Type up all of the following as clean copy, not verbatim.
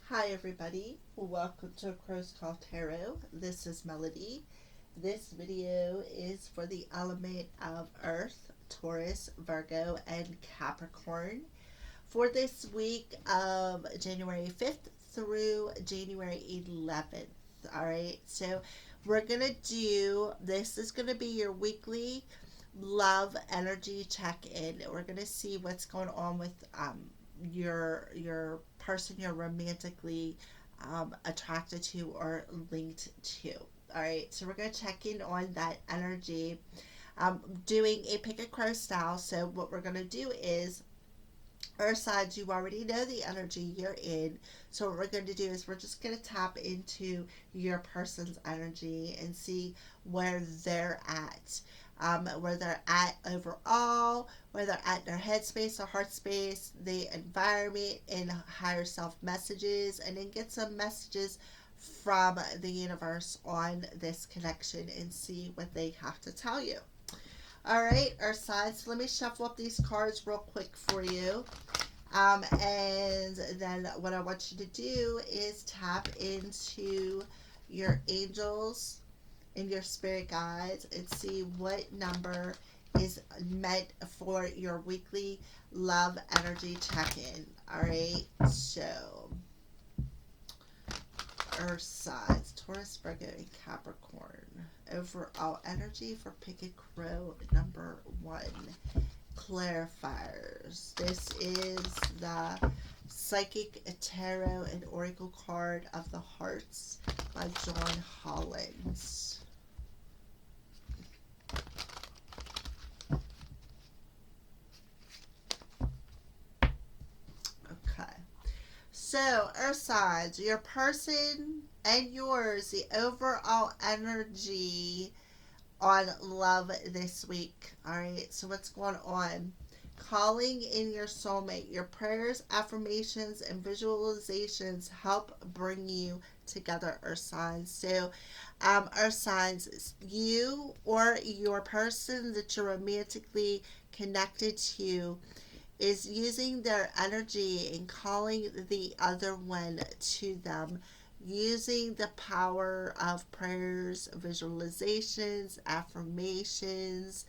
Hi everybody, welcome to Crow's Call Tarot. This is Melody. This video is for the element of Earth, Taurus, Virgo, and Capricorn for this week of January 5th through January 11th. Alright, so we're going to do, this is going to be your weekly love energy check-in. We're going to see what's going on with your person you're romantically attracted to or linked to. All right, so we're going to check in on that energy, doing a pick a crow style. So what we're going to do is, earth signs, you already know the energy you're in. So what we're going to do is we're just going to tap into your person's energy and see where they're at. Where they're at overall, where they're at in their headspace or heart space, the environment, and higher self messages, and then get some messages from the universe on this connection and see what they have to tell you. All right, our signs. Let me shuffle up these cards real quick for you. And then what I want you to do is tap into your angels and your spirit guides and see what number is meant for your weekly love energy check-in. All right, so earth signs, Taurus, Virgo, and Capricorn. Overall energy for Pick a Crow number 1. Clarifiers. This is the Psychic Tarot and Oracle card of the Hearts by John Hollins. Okay. So, earth signs, your person and yours, the overall energy on love this week. All right, so what's going on? Calling in your soulmate. Your prayers, affirmations, and visualizations help bring you together, earth signs. So, earth signs, you or your person that you're romantically connected to is using their energy and calling the other one to them, using the power of prayers, visualizations, affirmations,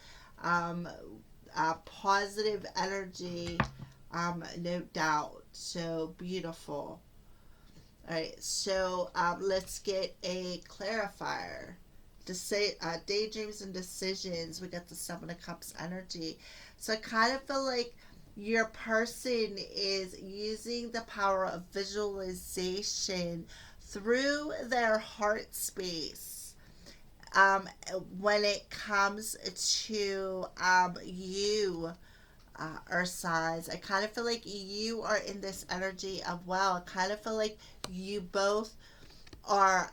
positive energy, no doubt. So beautiful. All right, so let's get a clarifier. To say daydreams and decisions, we got the Seven of Cups energy. So I kind of feel like your person is using the power of visualization through their heart space when it comes to you, earth signs. I kind of feel like you are in this energy of, well, I kind of feel like you both are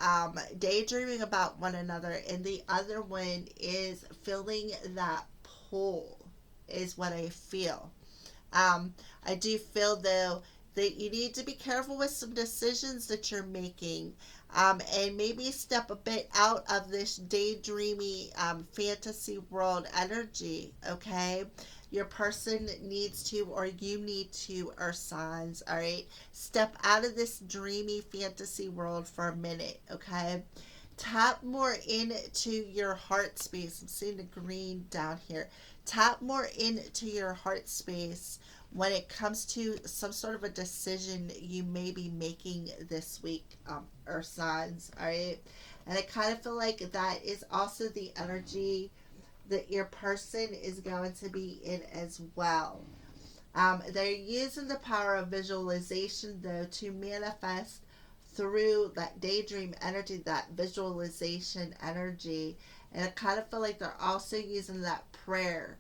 daydreaming about one another, and the other one is feeling that pull, is what I feel. I do feel, though, that you need to be careful with some decisions that you're making, and maybe step a bit out of this daydreamy fantasy world energy, okay? Your person needs to, or you need to, earth signs, all right? Step out of this dreamy fantasy world for a minute, okay? Tap more into your heart space. I'm seeing the green down here. Tap more into your heart space when it comes to some sort of a decision you may be making this week, earth signs, all right? And I kind of feel like that is also the energy that your person is going to be in as well. They're using the power of visualization, though, to manifest through that daydream energy, that visualization energy. And I kind of feel like they're also using that prayer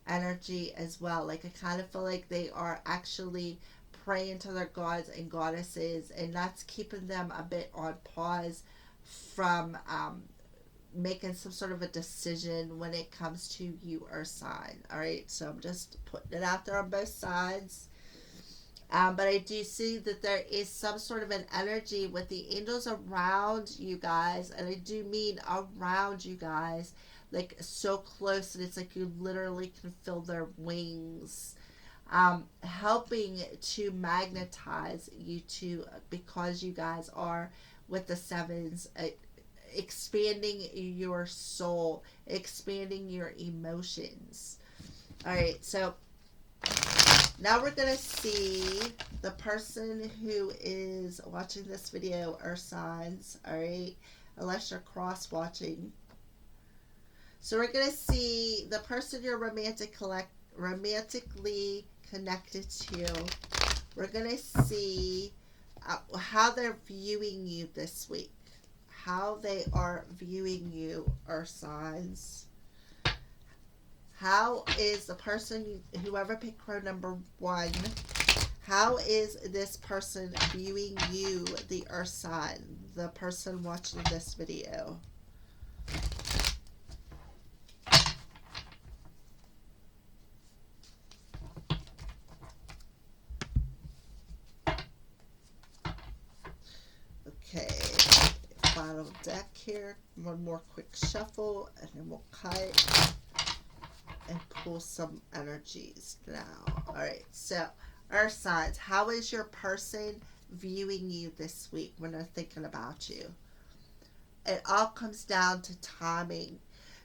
energy as well. Like, I kind of feel like they are actually praying to their gods and goddesses, and that's keeping them a bit on pause from making some sort of a decision when it comes to you, earth sign. All right, so I'm just putting it out there on both sides. But I do see that there is some sort of an energy with the angels around you guys, and I do mean around you guys, like so close that it's like you literally can feel their wings helping to magnetize you to, because you guys are with the sevens, expanding your soul, expanding your emotions. All right, so now we're going to see the person who is watching this video, earth signs, all right, unless you're cross watching. So we're going to see the person you're romantically connected to. We're going to see how they're viewing you this week. How they are viewing you, earth signs. How is the person, whoever picked card number 1, how is this person viewing you, the earth sign, the person watching this video? Okay, final deck here. One more quick shuffle, and then we'll cut and pull some energies now. All right, so earth signs, how is your person viewing you this week when they're thinking about you? It all comes down to timing.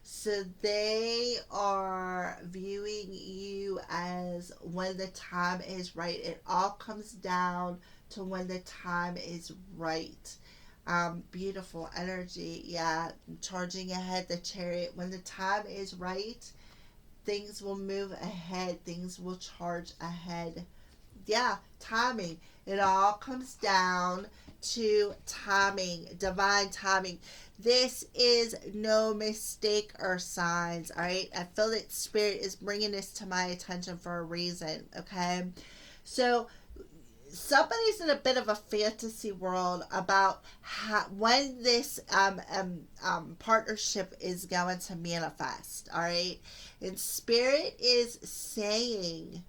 So they are viewing you as when the time is right. It all comes down to when the time is right. Beautiful energy. Yeah, charging ahead, the Chariot. When the time is right, things will move ahead. Things will charge ahead. Yeah, timing. It all comes down to timing, divine timing. This is no mistake, earth signs. All right, I feel that spirit is bringing this to my attention for a reason. Okay, so somebody's in a bit of a fantasy world about when this partnership is going to manifest. All right, and spirit is saying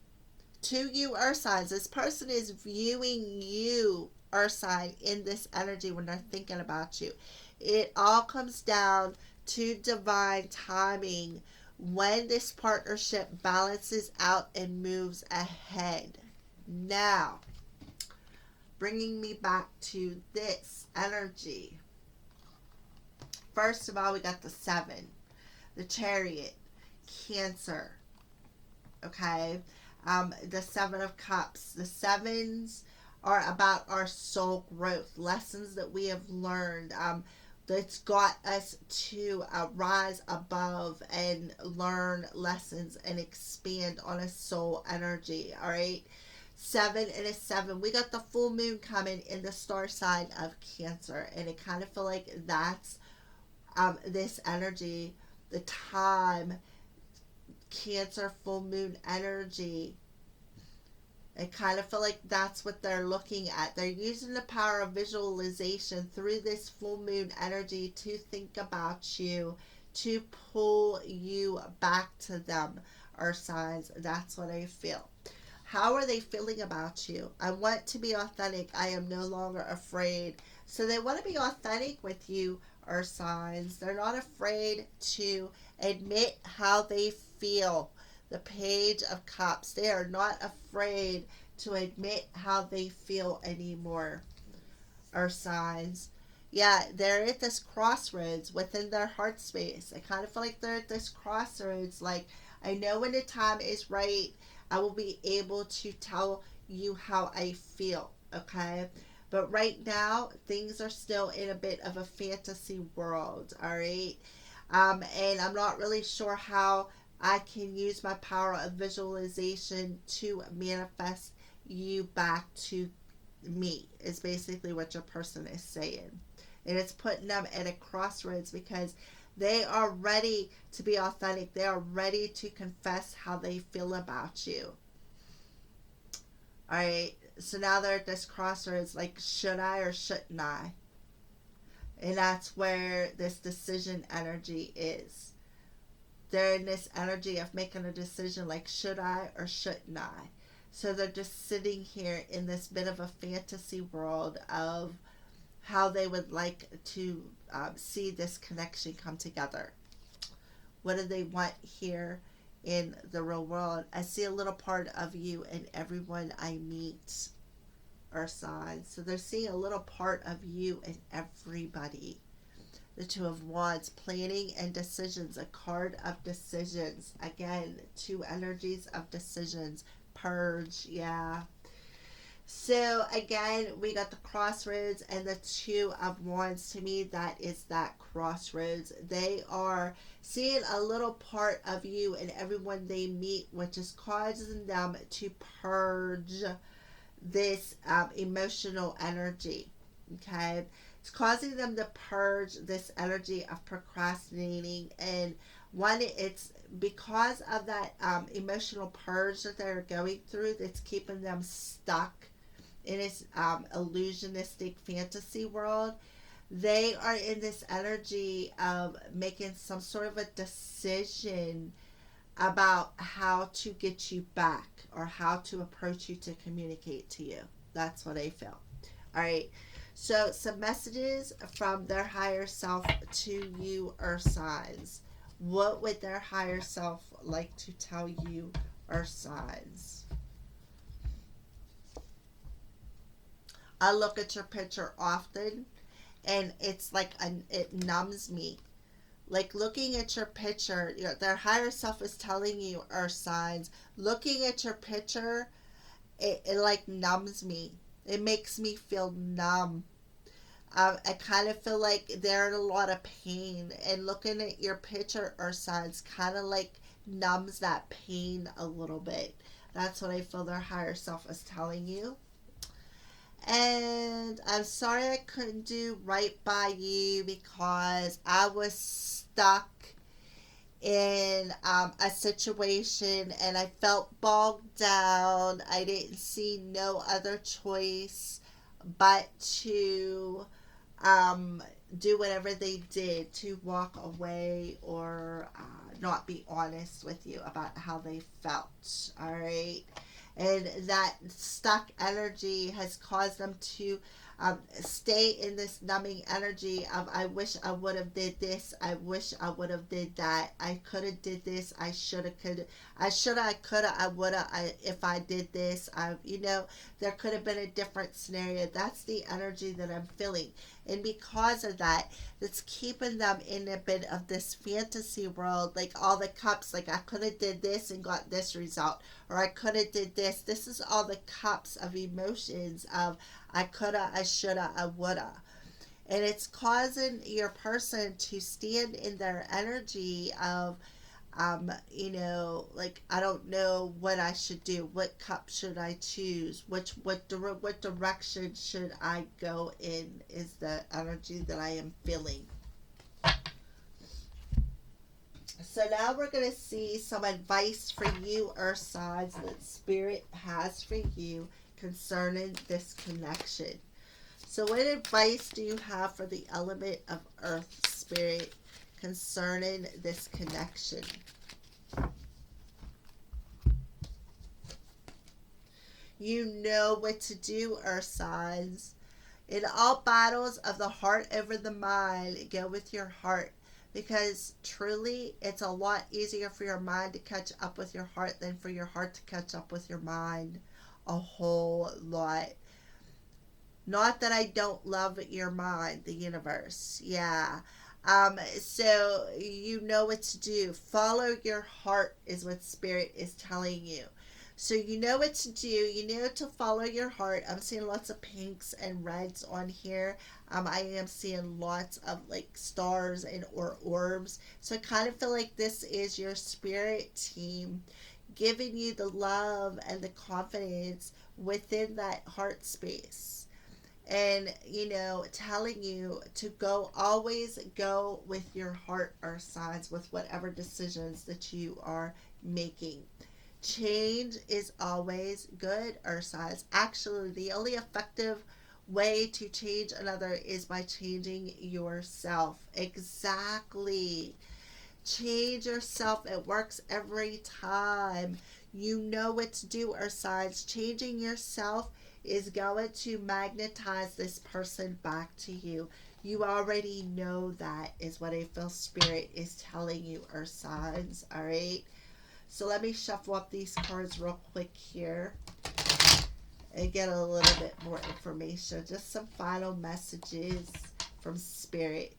to you, earth signs, this person is viewing you, earth sign, in this energy when they're thinking about you. It all comes down to divine timing when this partnership balances out and moves ahead. Now, bringing me back to this energy. First of all, we got the 7, the Chariot, Cancer. Okay, the 7 of Cups. The 7s are about our soul growth, lessons that we have learned. That's got us to rise above and learn lessons and expand on a soul energy. All right. 7 and a 7. We got the full moon coming in the star sign of Cancer, and it kind of feel like that's this energy, the time, Cancer full moon energy. I kind of feel like that's what they're looking at. They're using the power of visualization through this full moon energy to think about you, to pull you back to them, earth signs. That's what I feel. How are they feeling about you? I want to be authentic. I am no longer afraid. So they want to be authentic with you, earth signs. They're not afraid to admit how they feel. The Page of Cups. They are not afraid to admit how they feel anymore, earth signs. Yeah, they're at this crossroads within their heart space. I kind of feel like they're at this crossroads. Like, I know when the time is right, I will be able to tell you how I feel, okay? But right now, things are still in a bit of a fantasy world, all right? And I'm not really sure how I can use my power of visualization to manifest you back to me, is basically what your person is saying. And it's putting them at a crossroads because they are ready to be authentic. They are ready to confess how they feel about you. All right. So now they're at this crossroads, like, should I or shouldn't I? And that's where this decision energy is. They're in this energy of making a decision, like, should I or shouldn't I? So they're just sitting here in this bit of a fantasy world of how they would like to see this connection come together. What do they want here in the real world. I see a little part of you in everyone I meet, earth signs. So they're seeing a little part of you in everybody. The Two of Wands, planning and decisions, a card of decisions. Again, two energies of decisions. Purge, yeah. So again, we got the crossroads and the Two of Wands. To me, that is that crossroads. They are seeing a little part of you in everyone they meet, which is causing them to purge this emotional energy. Okay, it's causing them to purge this energy of procrastinating, and one, it's because of that emotional purge that they're going through that's keeping them stuck in this illusionistic fantasy world. They are in this energy of making some sort of a decision about how to get you back or how to approach you to communicate to you. That's what I feel. All right. So, some messages from their higher self to you, earth signs. What would their higher self like to tell you, earth signs? I look at your picture often, and it's like it numbs me. Like looking at your picture, you know, their higher self is telling you, earth signs, looking at your picture, it like numbs me. It makes me feel numb. I kind of feel like they're in a lot of pain, and looking at your picture, earth signs, kind of like numbs that pain a little bit. That's what I feel their higher self is telling you. And I'm sorry I couldn't do right by you because I was stuck in a situation and I felt bogged down. I didn't see no other choice but to do whatever they did, to walk away or not be honest with you about how they felt. All right. And that stuck energy has caused them to stay in this numbing energy of, I wish I would have did this, I wish I would have did that, I could have did this, I should have, I could have, I would have, if I did this, there could have been a different scenario. That's the energy that I'm feeling. And because of that, it's keeping them in a bit of this fantasy world, like all the cups, like I could have did this and got this result, or I could have did this. This is all the cups of emotions of I coulda, I shoulda, I woulda. And it's causing your person to stand in their energy of, like, I don't know what I should do. What cup should I choose? What direction should I go in is the energy that I am feeling. So now we're going to see some advice for you, earth signs, that spirit has for you concerning this connection. So what advice do you have for the element of earth, spirit, concerning this connection? You know what to do, earth signs. In all battles of the heart over the mind, go with your heart. Because truly, it's a lot easier for your mind to catch up with your heart than for your heart to catch up with your mind. A whole lot. Not that I don't love your mind, the universe. Yeah. So you know what to do. Follow your heart is what spirit is telling you. So you know what to do. You know to follow your heart. I'm seeing lots of pinks and reds on here. I am seeing lots of like stars and or orbs. So I kind of feel like this is your spirit team giving you the love and the confidence within that heart space. And, telling you to always go with your heart or signs with whatever decisions that you are making. Change is always good, earth signs. Actually, the only effective way to change another is by changing yourself. Exactly. Change yourself. It works every time. You know what to do, earth signs. Changing yourself is going to magnetize this person back to you. You already know that is what I feel spirit is telling you, earth signs. All right. So let me shuffle up these cards real quick here and get a little bit more information. Just some final messages from Spirit.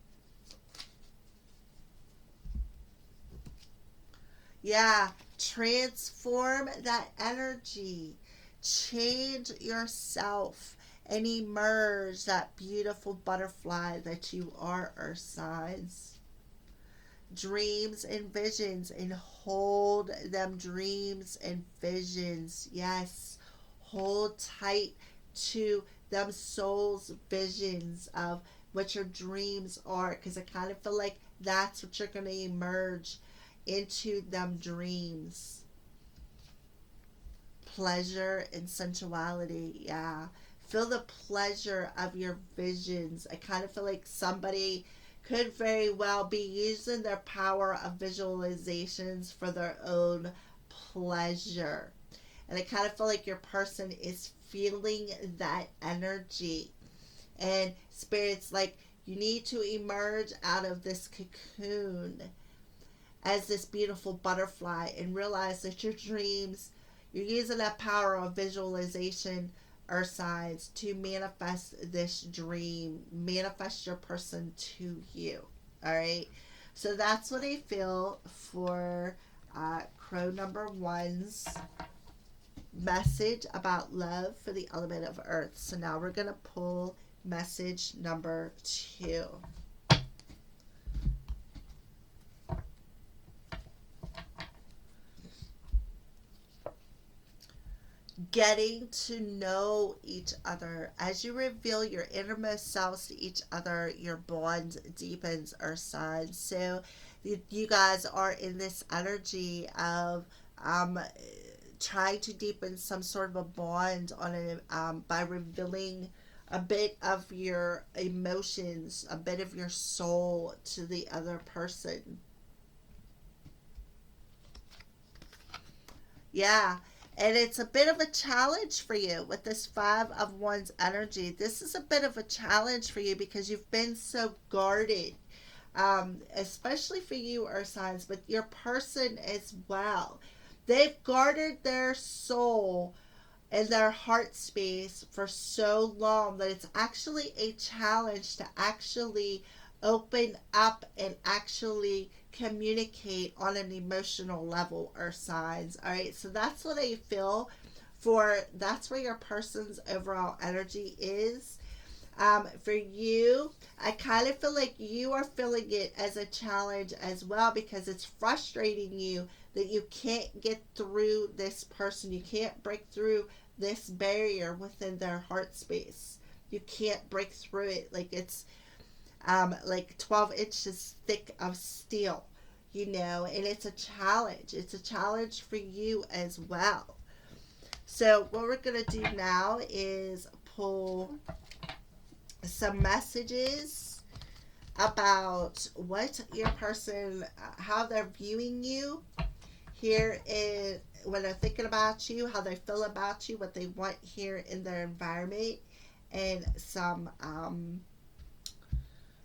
Yeah, transform that energy. Change yourself and emerge that beautiful butterfly that you are, Earth signs. Dreams and visions, and hold them dreams and visions. Yes, hold tight to them souls visions of what your dreams are, because I kind of feel like that's what you're going to emerge into them dreams. Pleasure and sensuality. Yeah, feel the pleasure of your visions. I kind of feel like somebody could very well be using their power of visualizations for their own pleasure. And I kind of feel like your person is feeling that energy. And Spirit's like, you need to emerge out of this cocoon as this beautiful butterfly and realize that your dreams, you're using that power of visualization, Earth signs, to manifest this dream, manifest your person to you. All right. So that's what I feel for Crow number one's message about love for the element of Earth. So now we're going to pull message number 2. Getting to know each other. As you reveal your innermost selves to each other, your bond deepens, Earth signs. So you guys are in this energy of trying to deepen some sort of a bond on by revealing a bit of your emotions, a bit of your soul to the other person. Yeah. And it's a bit of a challenge for you with this 5 of Wands energy. This is a bit of a challenge for you because you've been so guarded, especially for you, Earth signs, but your person as well. They've guarded their soul and their heart space for so long that it's actually a challenge to actually open up and actually communicate on an emotional level, Earth signs. All right, so that's what I feel for. That's where your person's overall energy is. For you, I kind of feel like you are feeling it as a challenge as well, because it's frustrating you that you can't get through this person. You can't break through this barrier within their heart space. You can't break through it. Like it's like 12 inches thick of steel, and it's a challenge. It's a challenge for you as well. So what we're going to do now is pull some messages about what your person, how they're viewing you here in, when they're thinking about you, how they feel about you, what they want here in their environment, and some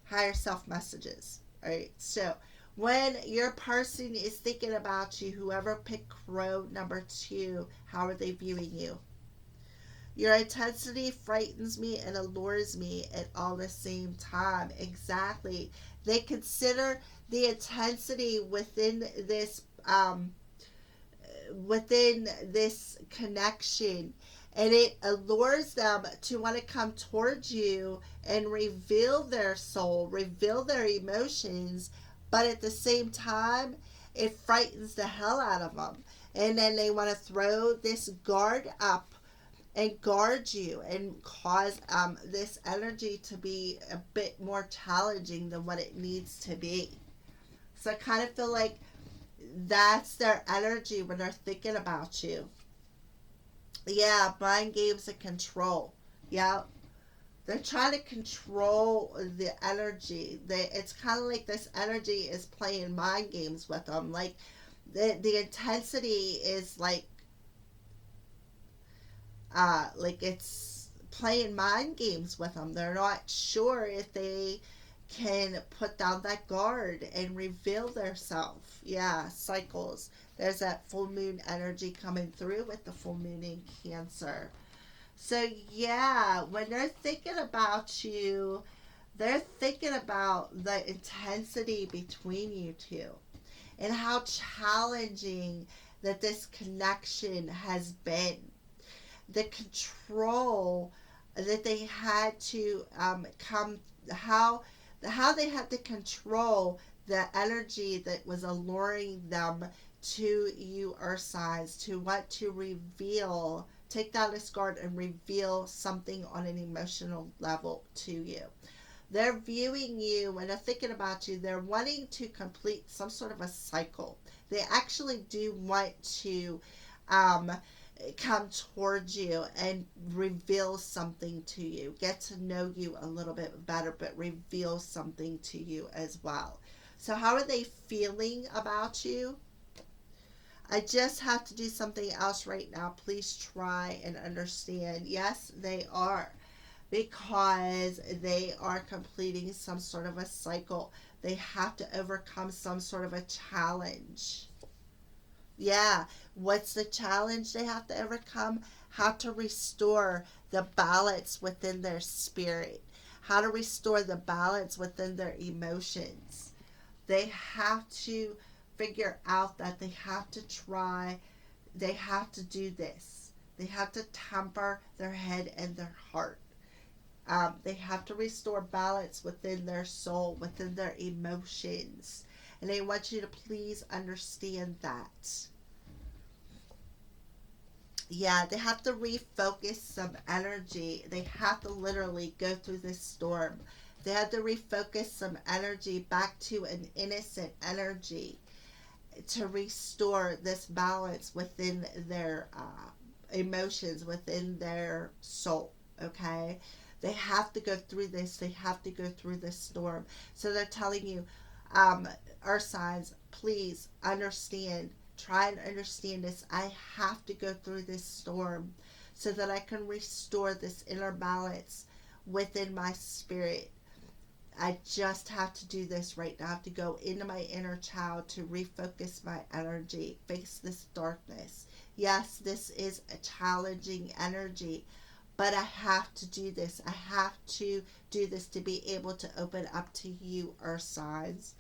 higher self messages. All right, so when your person is thinking about you, whoever picked Crow number 2, how are they viewing you? Your intensity frightens me and allures me at all the same time. Exactly. They consider the intensity within this connection, and it allures them to want to come towards you and reveal their soul, reveal their emotions, but at the same time it frightens the hell out of them, and then they want to throw this guard up and guard you and cause this energy to be a bit more challenging than what it needs to be. So I kind of feel like that's their energy when they're thinking about you. Yeah, mind games and control. Yeah, they're trying to control the energy. It's kind of like this energy is playing mind games with them. Like the intensity is like it's playing mind games with them. They're not sure if they can put down that guard and reveal their self. Yeah, cycles. There's that full moon energy coming through with the full moon in Cancer. So, yeah, when they're thinking about you, they're thinking about the intensity between you two and how challenging that this connection has been. The control that they had to come, how they had to control the energy that was alluring them to you, earth signs, to want to reveal, take down this guard and reveal something on an emotional level to you. They're viewing you, when they're thinking about you, they're wanting to complete some sort of a cycle. They actually do want to um, come towards you and reveal something to you, get to know you a little bit better, but reveal something to you as well. So, how are they feeling about you? I just have to do something else right now. Please try and understand. Yes, they are, because they are completing some sort of a cycle. They have to overcome some sort of a challenge. Yeah, what's the challenge they have to overcome? How to restore the balance within their spirit, how to restore the balance within their emotions. They have to figure out that they have to try, they have to do this. They have to temper their head and their heart. They have to restore balance within their soul, within their emotions. And I want you to please understand that. Yeah, they have to refocus some energy. They have to literally go through this storm. They have to refocus some energy back to an innocent energy to restore this balance within their emotions, within their soul. Okay? They have to go through this. They have to go through this storm. So they're telling you, earth signs, please understand. Try and understand this. I have to go through this storm so that I can restore this inner balance within my spirit. I just have to do this right now. I have to go into my inner child to refocus my energy, face this darkness. Yes, this is a challenging energy, but I have to do this. I have to do this to be able to open up to you, earth signs.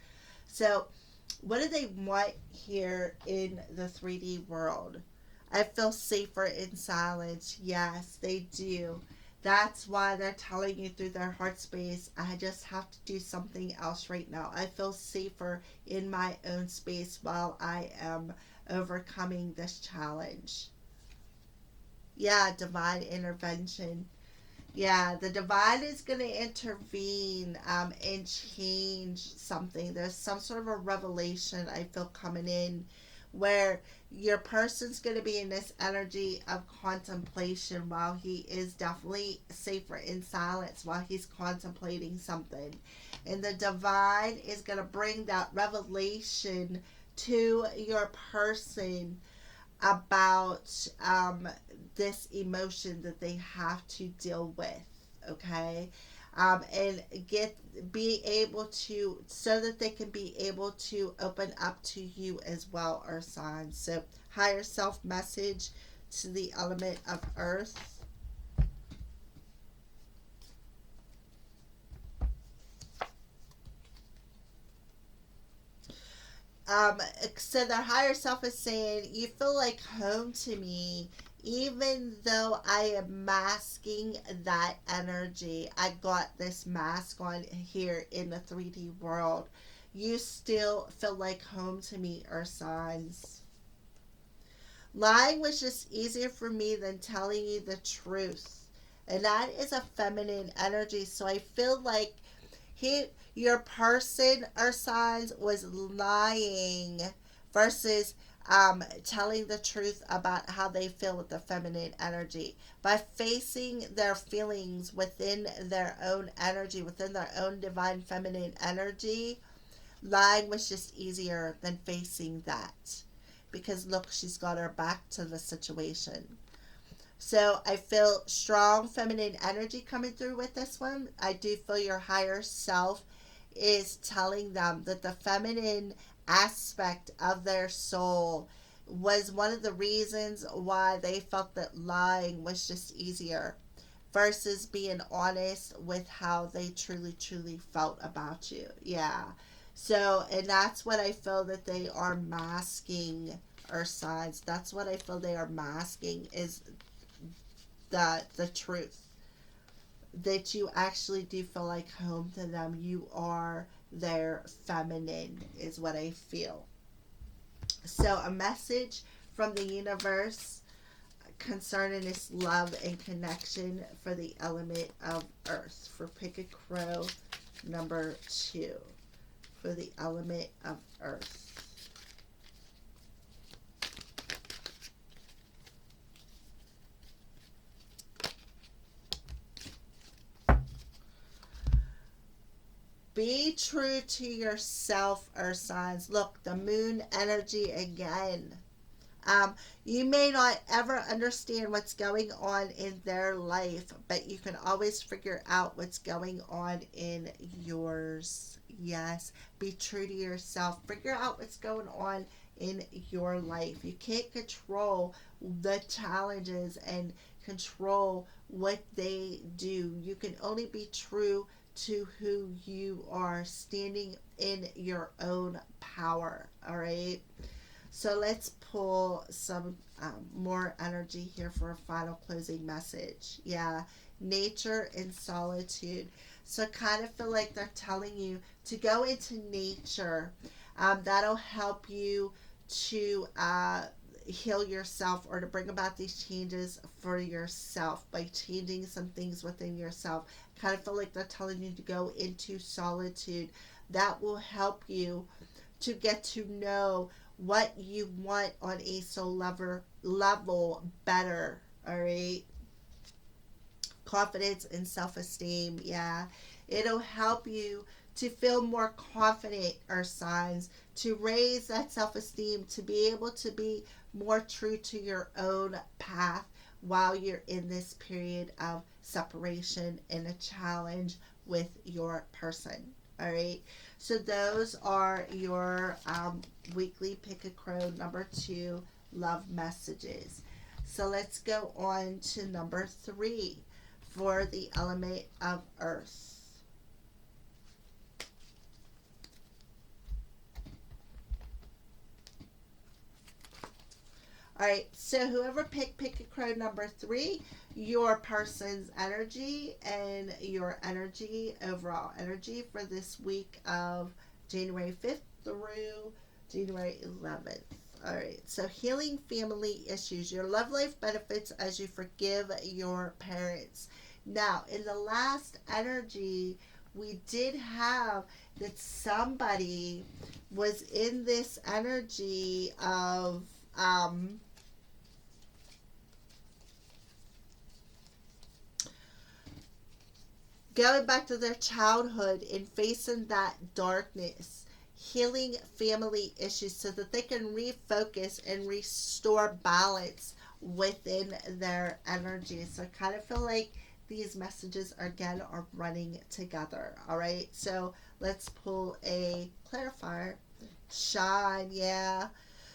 So, what do they want here in the 3D world? I feel safer in silence. Yes, they do. That's why they're telling you through their heart space, I just have to do something else right now. I feel safer in my own space while I am overcoming this challenge. Yeah, divine intervention. Yeah, the divine is going to intervene and change something. There's some sort of a revelation I feel coming in where your person's going to be in this energy of contemplation while he is definitely safer in silence while he's contemplating something. And the divine is going to bring that revelation to your person about this emotion that they have to deal with, okay? And be able to, so that they can be able to open up to you as well, earth signs. So higher self message to the element of earth. So their higher self is saying, you feel like home to me, even though I am masking that energy. I got this mask on here in the 3D world. You still feel like home to me, earth signs. Lying was just easier for me than telling you the truth. And that is a feminine energy. So I feel like your person, earth signs, was lying versus telling the truth about how they feel with the feminine energy. By facing their feelings within their own energy, within their own divine feminine energy, lying was just easier than facing that. Because look, she's got her back to the situation. So I feel strong feminine energy coming through with this one. I do feel your higher self is telling them that the feminine aspect of their soul was one of the reasons why they felt that lying was just easier versus being honest with how they truly, truly felt about you. Yeah. So, and that's what I feel that they are masking, Earth signs. That's what I feel they are masking is the truth. That you actually do feel like home to them. You are their feminine, is what I feel. So, a message from the universe concerning this love and connection for the element of earth. For Pick a Crow number 2. For the element of earth. Be true to yourself, earth signs. Look, the moon energy again. You may not ever understand what's going on in their life, but you can always figure out what's going on in yours. Yes, be true to yourself. Figure out what's going on in your life. You can't control the challenges and control what they do. You can only be true to who you are, standing in your own power. All right. So let's pull some more energy here for a final closing message. Yeah, nature and solitude. So I kind of feel like they're telling you to go into nature. That'll help you to heal yourself or to bring about these changes for yourself by changing some things within yourself. Kind of feel like they're telling you to go into solitude. That will help you to get to know what you want on a soul level better. All right. Confidence and self-esteem. Yeah. It'll help you to feel more confident, Earth signs, to raise that self-esteem, to be able to be more true to your own path while you're in this period of separation and a challenge with your person. All right. So those are your weekly Pick a Crow number 2 love messages. So let's go on to number 3 for the element of earth. All right, so whoever Pick a Crow number 3, your person's energy and your energy, overall energy for this week of January 5th through January 11th. All right, so healing family issues. Your love life benefits as you forgive your parents. Now, in the last energy, we did have that somebody was in this energy of going back to their childhood and facing that darkness, healing family issues so that they can refocus and restore balance within their energy. So I kind of feel like these messages again are running together. All right, so let's pull a clarifier. Shine. Yeah,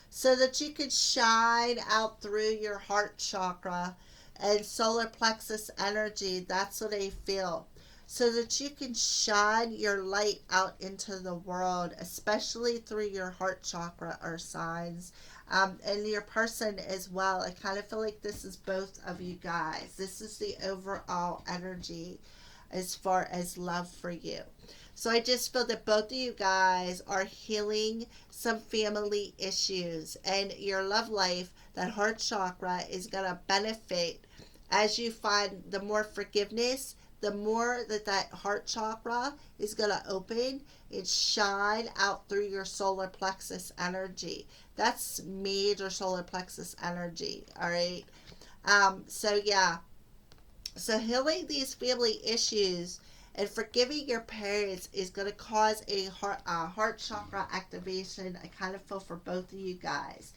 so that you can shine out through your heart chakra and solar plexus energy. That's what I feel. So that you can shine your light out into the world, especially through your heart chakra or signs. And your person as well. I kind of feel like this is both of you guys. This is the overall energy as far as love for you. So I just feel that both of you guys are healing some family issues, and your love life, that heart chakra, is going to benefit as you find the more forgiveness, the more that heart chakra is going to open and shine out through your solar plexus energy. That's major solar plexus energy. All right. So yeah. So healing these family issues and forgiving your parents is going to cause a heart chakra activation. I kind of feel for both of you guys.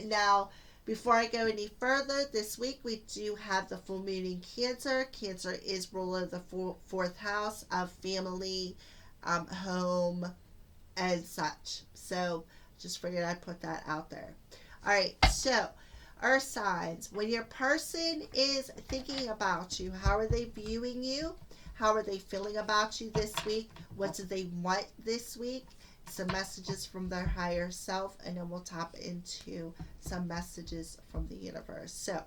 Now, before I go any further, this week we do have the full moon in Cancer. Cancer is ruler of the fourth house of family, home, and such. So just figured I'd put that out there. All right, so Earth signs, when your person is thinking about you, how are they viewing you? How are they feeling about you this week? What do they want this week? Some messages from their higher self, and then we'll tap into some messages from the universe. So,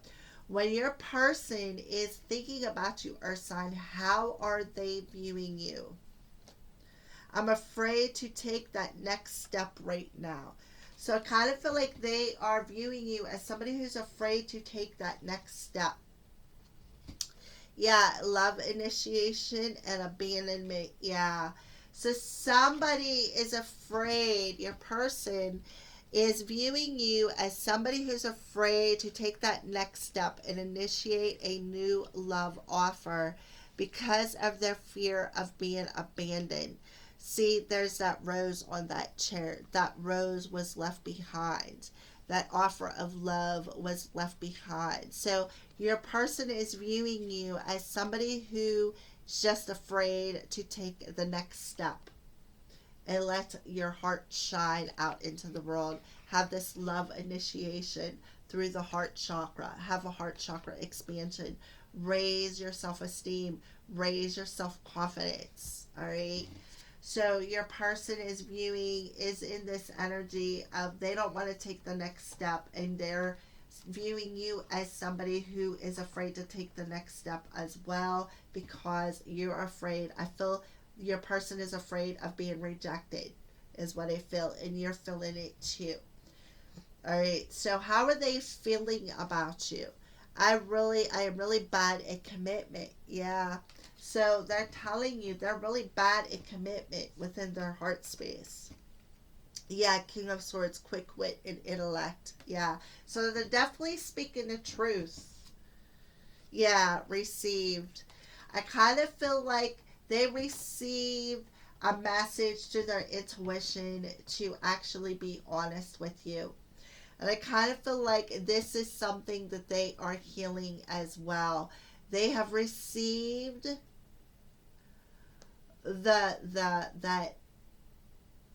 when your person is thinking about you, Earth sign, how are they viewing you? I'm afraid to take that next step right now. So I kind of feel like they are viewing you as somebody who's afraid to take that next step. Yeah, love initiation and abandonment. Yeah. So somebody is afraid, your person is viewing you as somebody who's afraid to take that next step and initiate a new love offer because of their fear of being abandoned. See, there's that rose on that chair. That rose was left behind. That offer of love was left behind. So your person is viewing you as somebody who is just afraid to take the next step and let your heart shine out into the world. Have this love initiation through the heart chakra. Have a heart chakra expansion. Raise your self-esteem. Raise your self-confidence. All right. So your person is in this energy of they don't want to take the next step, and they're viewing you as somebody who is afraid to take the next step as well because you're afraid. I feel your person is afraid of being rejected is what I feel, and you're feeling it too. All right, so how are they feeling about you? I am really bad at commitment. Yeah. So they're telling you they're really bad at commitment within their heart space. Yeah, King of Swords, quick wit and intellect. Yeah. So they're definitely speaking the truth. Yeah, received. I kind of feel like they received a message to their intuition to actually be honest with you. And I kind of feel like this is something that they are healing as well. They have received that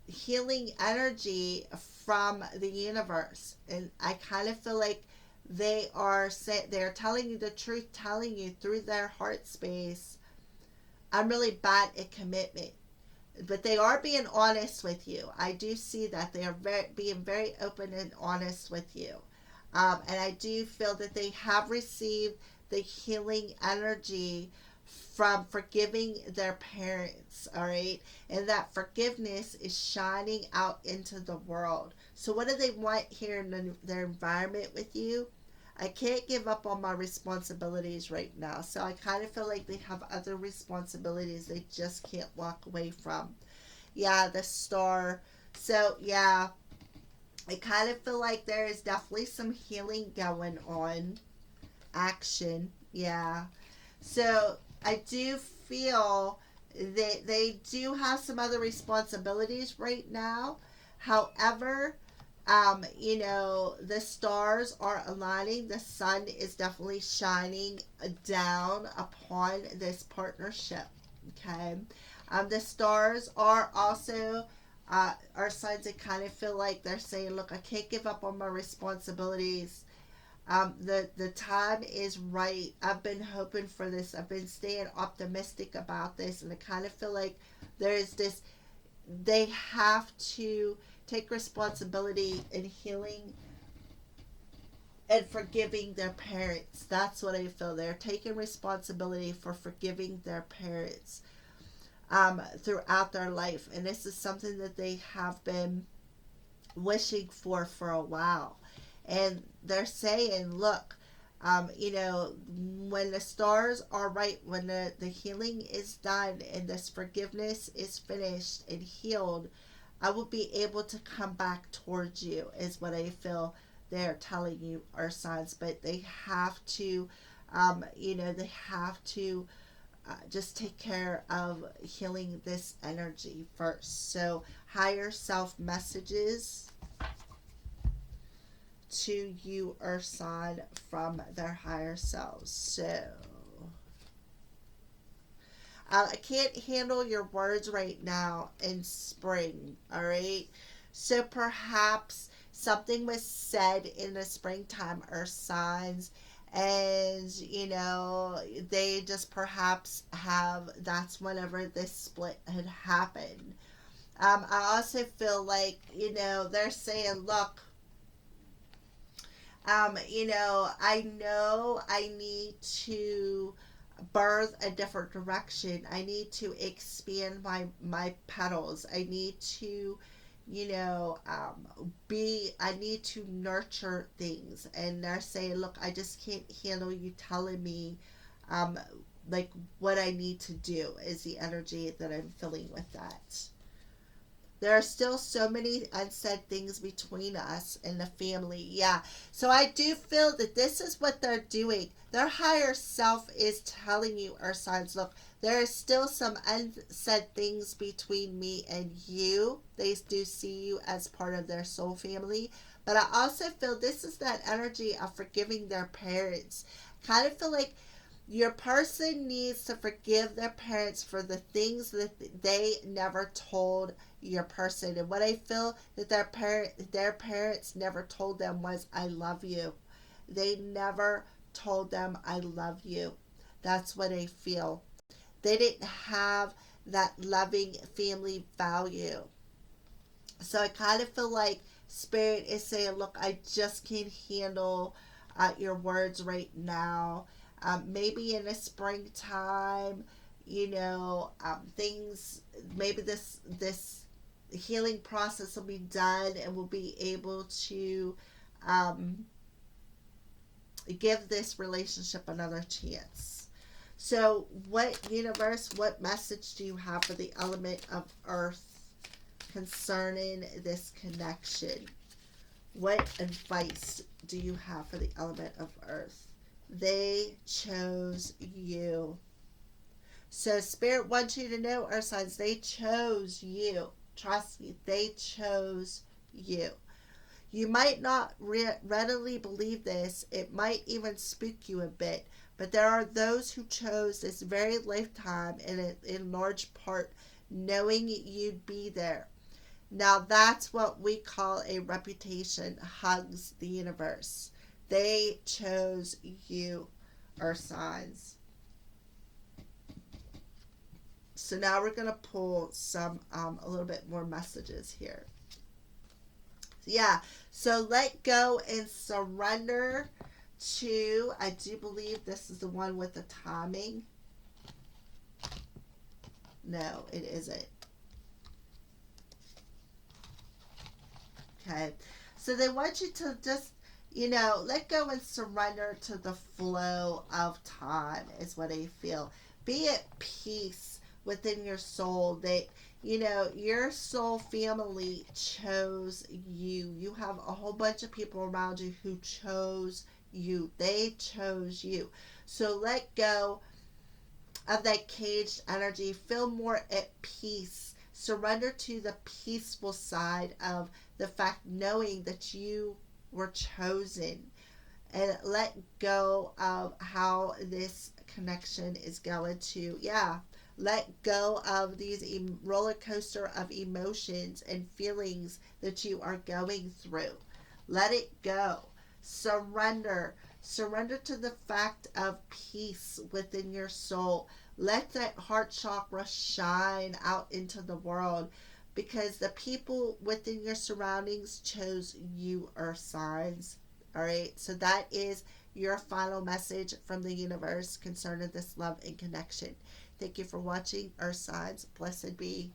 healing energy from the universe, and I kind of feel like they're telling you the truth, telling you through their heart space, I'm really bad at commitment. But they are being honest with you. I do see that they are being very open and honest with you. And I do feel that they have received the healing energy from forgiving their parents, all right? And that forgiveness is shining out into the world. So what do they want here in their environment with you? I can't give up on my responsibilities right now. So I kind of feel like they have other responsibilities they just can't walk away from. Yeah, the star. So yeah, I kind of feel like there is definitely some healing going on. Action. Yeah. So I do feel that they do have some other responsibilities right now. However, the stars are aligning. The sun is definitely shining down upon this partnership. Okay. The stars are also our signs that kind of feel like they're saying, look, I can't give up on my responsibilities. The time is right. I've been hoping for this. I've been staying optimistic about this, and I kind of feel like there's this. They have to take responsibility in healing and forgiving their parents. That's what I feel. They're taking responsibility for forgiving their parents throughout their life, and this is something that they have been wishing for a while. And they're saying, look, when the stars are right, when the healing is done and this forgiveness is finished and healed, I will be able to come back towards you, is what I feel they're telling you, our signs. But they have to, they have to just take care of healing this energy first. So, higher self messages to you, Earth sign, from their higher selves. So I can't handle your words right now in spring. All right, so perhaps something was said in the springtime, earth signs, and they just perhaps have, that's whenever this split had happened. I also feel like, they're saying, look, I know I need to birth a different direction. I need to expand my petals. I need to, I need to nurture things. And they're saying, look, I just can't handle you telling me, um, like what I need to do, is the energy that I'm feeling with that. There are still so many unsaid things between us and the family. Yeah. So I do feel that this is what they're doing. Their higher self is telling you, Earth signs, look, there is still some unsaid things between me and you. They do see you as part of their soul family. But I also feel this is that energy of forgiving their parents. Kind of feel like your person needs to forgive their parents for the things that they never told your person. And what I feel that their parents never told them was, I love you. They never told them, I love you. That's what I feel. They didn't have that loving family value. So I kind of feel like Spirit is saying, look, I just can't handle your words right now. Maybe in the springtime, things, maybe this healing process will be done, and we'll be able to give this relationship another chance. So, what universe, what message do you have for the element of earth concerning this connection? What advice do you have for the element of earth? They chose you. So Spirit wants you to know, Earth signs, they chose you. Trust me, they chose you. You might not readily believe this. It might even spook you a bit. But there are those who chose this very lifetime, and in large part knowing you'd be there. Now that's what we call a reputation hugs the universe. They chose you, Earth signs. So now we're going to pull some, a little bit more messages here. Yeah, so let go and surrender to, I do believe this is the one with the timing. No, it isn't. Okay, so they want you to just, let go and surrender to the flow of time, is what I feel. Be at peace within your soul that, your soul family chose you. You have a whole bunch of people around you who chose you. They chose you. So let go of that caged energy. Feel more at peace. Surrender to the peaceful side of the fact, knowing that you were chosen, and let go of how this connection is going to, let go of these roller coaster of emotions and feelings that you are going through. Let it go. Surrender. Surrender to the fact of peace within your soul. Let that heart chakra shine out into the world, because the people within your surroundings chose you, Earth signs. All right, so that is your final message from the universe concerning this love and connection. Thank you for watching, Earth signs. Blessed be.